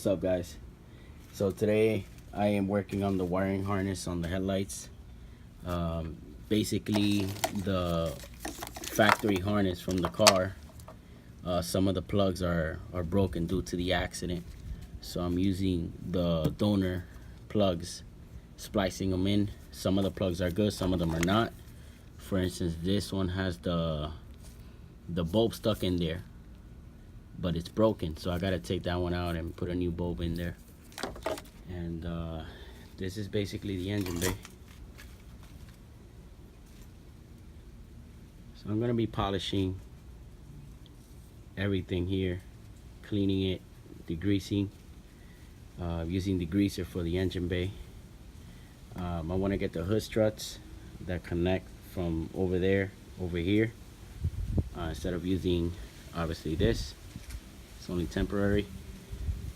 What's up, guys? So today I am working on the wiring harness on the headlights. Basically the factory harness from the car, some of the plugs are broken due to the accident, so I'm using the donor plugs, splicing them in. Some of the plugs are good, some of them are not. For instance, this one has the bulb stuck in there, but it's broken, so I gotta take that one out and put a new bulb in there. And this is basically the engine bay. So I'm gonna be polishing everything here, cleaning it, degreasing, using degreaser for the engine bay. I want to get the hood struts that connect from over there over here, instead of using obviously this. It's only temporary,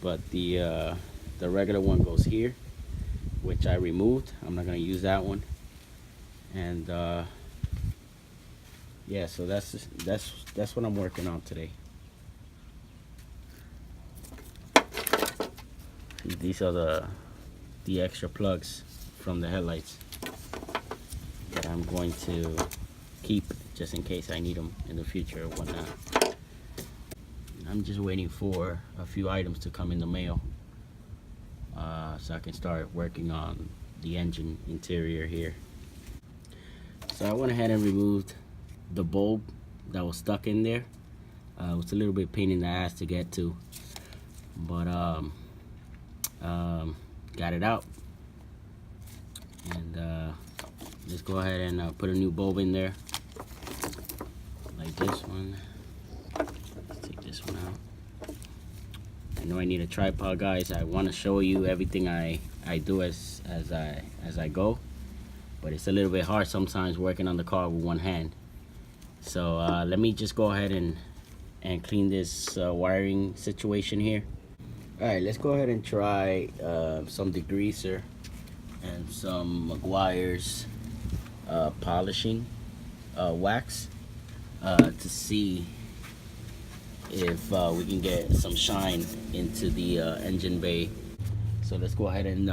but the regular one goes here, which I removed. I'm not gonna use that one. And yeah, so that's what I'm working on today. These are the extra plugs from the headlights that I'm going to keep just in case I need them in the future or whatnot. I'm just waiting for a few items to come in the mail, so I can start working on the engine interior here. So I went ahead and removed the bulb that was stuck in there. It was a little bit pain in the ass to get to, but got it out. And let's go ahead and put a new bulb in there, like this one. Let's take this one out. I know I need a tripod, guys. I want to show you everything I do as I go, but it's a little bit hard sometimes working on the car with one hand. So let me just go ahead and clean this wiring situation here. Alright, let's go ahead and try some degreaser and some Meguiar's polishing wax to see if we can get some shine into the engine bay. So let's go ahead and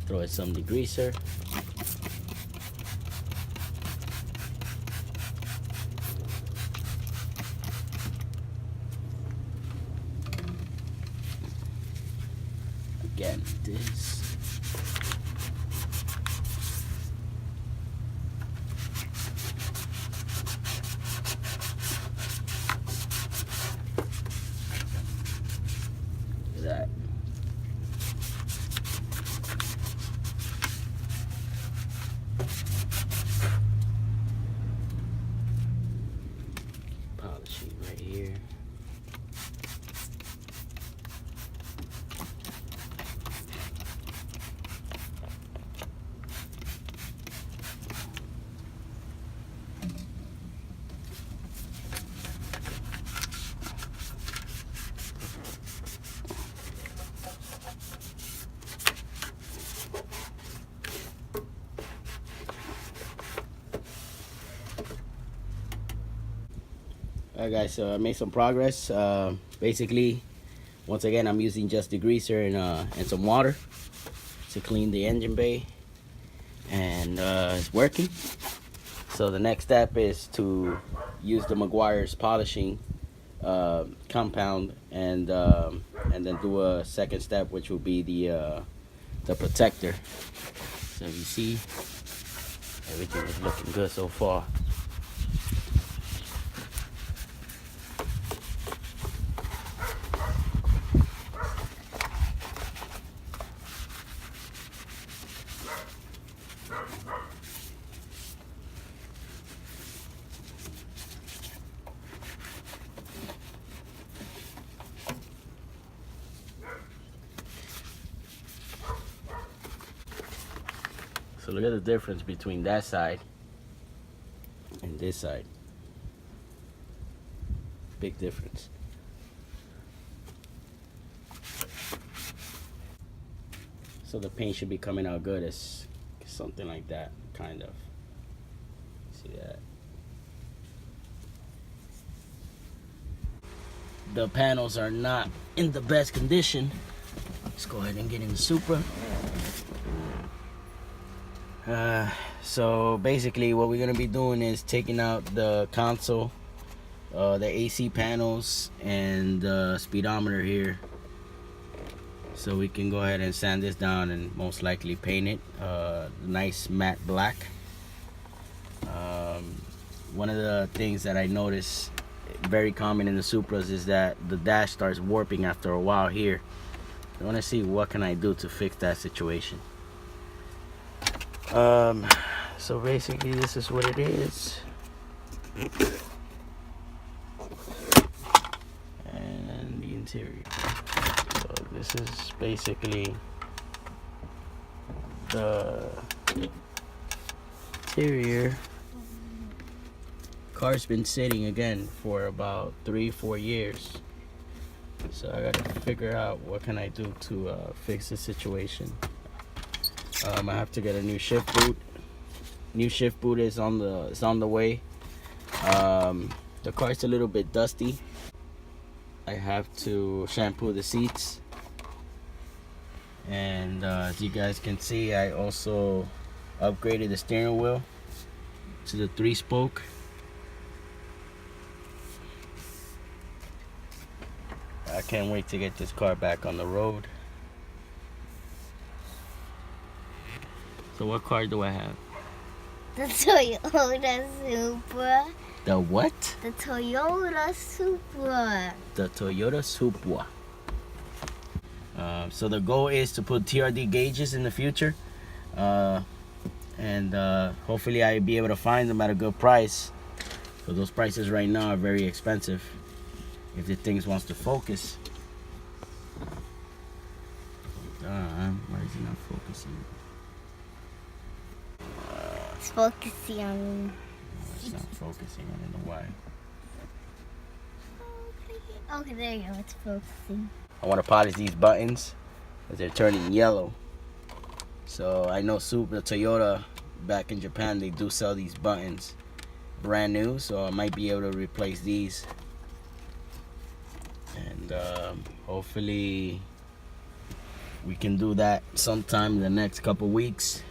throw in some degreaser. Again, this. That. Polishing right here. Alright, guys, so I made some progress. Basically, once again, I'm using just degreaser and some water to clean the engine bay, and it's working. So the next step is to use the Meguiar's polishing compound, and then do a second step, which will be the protector. So you see, everything is looking good so far. So look at the difference between that side and this side. Big difference. So the paint should be coming out good. It's something like that, kind of. See that? the panels are not in the best condition. Let's go ahead and get in the Supra. So basically what we're gonna be doing is taking out the console, the AC panels, and the speedometer here, so we can go ahead and sand this down and most likely paint it nice matte black. One of the things that I notice very common in the Supras is that the dash starts warping after a while here. I want to see what can I do to fix that situation. So basically this is what it is, and the interior. So this is basically the interior. Car's been sitting again for about 3-4 years, so I gotta figure out what can I do to fix the situation. I have to get a new shift boot. New shift boot is on the way. The car's a little bit dusty. I have to shampoo the seats, and as you guys can see, I also upgraded the steering wheel to the 3-spoke. I can't wait to get this car back on the road. So what car do I have? The Toyota Supra. The what? The Toyota Supra. The Toyota Supra. So the goal is to put TRD gauges in the future, and hopefully I'll be able to find them at a good price, because those prices right now are very expensive if the things wants to focus. Why is it not focusing? It's focusing on. It's not focusing. I don't know why. Okay, there you go. It's focusing. I want to polish these buttons because they're turning yellow. So I know Supra, Toyota, back in Japan, they do sell these buttons brand new. So I might be able to replace these. And hopefully we can do that sometime in the next couple weeks.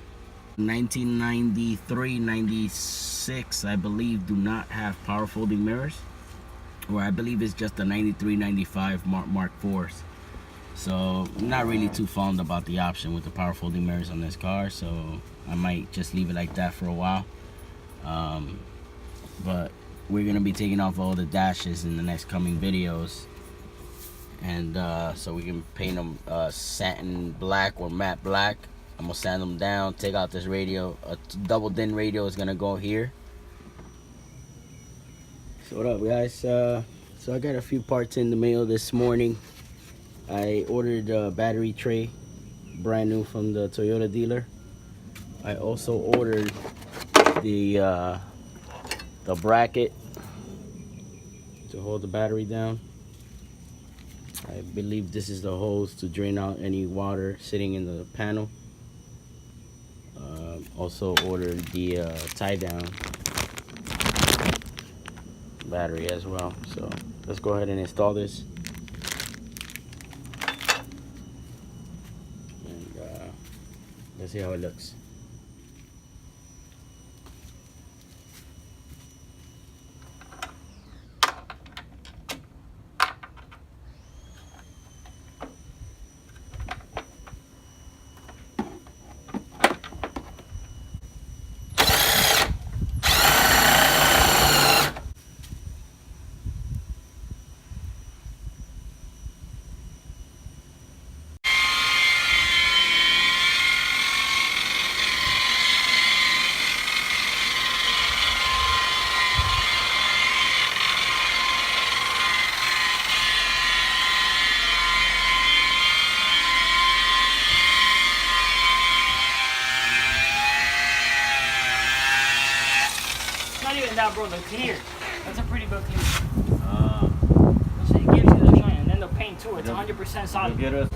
1993, 96, I believe, do not have power folding mirrors, or I believe it's just the 93, 95 Mark IVs. So I'm not really too fond about the option with the power folding mirrors on this car, so I might just leave it like that for a while. But we're gonna be taking off all the dashes in the next coming videos, and so we can paint them satin black or matte black. I'm gonna sand them down, take out this radio. A double din radio is gonna go here. So what up, guys? So I got a few parts in the mail this morning. I ordered a battery tray, brand new from the Toyota dealer. I also ordered the bracket to hold the battery down. I believe this is the hose to drain out any water sitting in the panel. Also ordered the tie down battery as well. So let's go ahead and install this, and let's see how it looks. Not even that, bro. The clear. That's a pretty good clear. So it gives you the shine, and then the paint too. It's 100% solid.